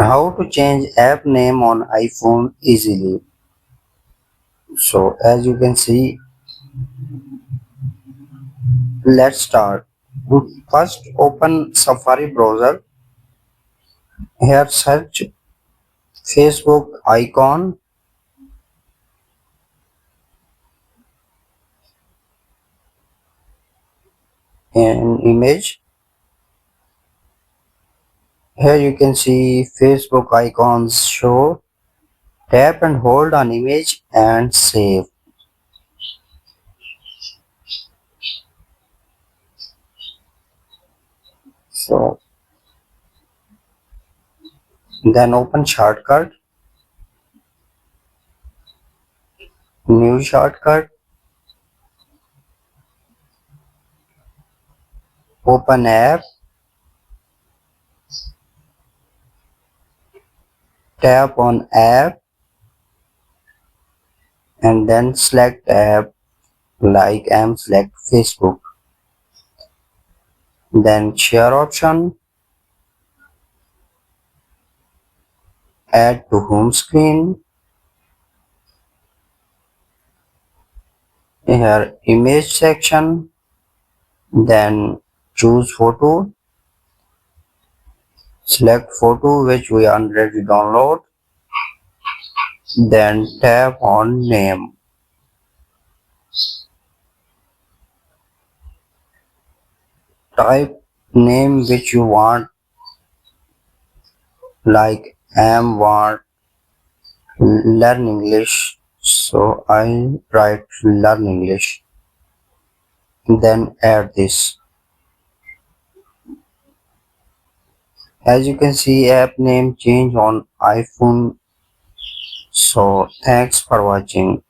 How to change app name on iPhone easily. So as you can see, let's start. First open Safari browser. Here search Facebook icon and image. Here you can see Facebook icons show. Tap and hold on image and save. So then open shortcut, new shortcut, open app, tap on app and then select app like I'm select Facebook. Then share option, add to home screen. Here image section, then choose photo, select photo which we already download, then tap on name. Type name which you want, like want learn English, so I write learn English. Then add this. As you can see, app name change on iPhone. So thanks for watching.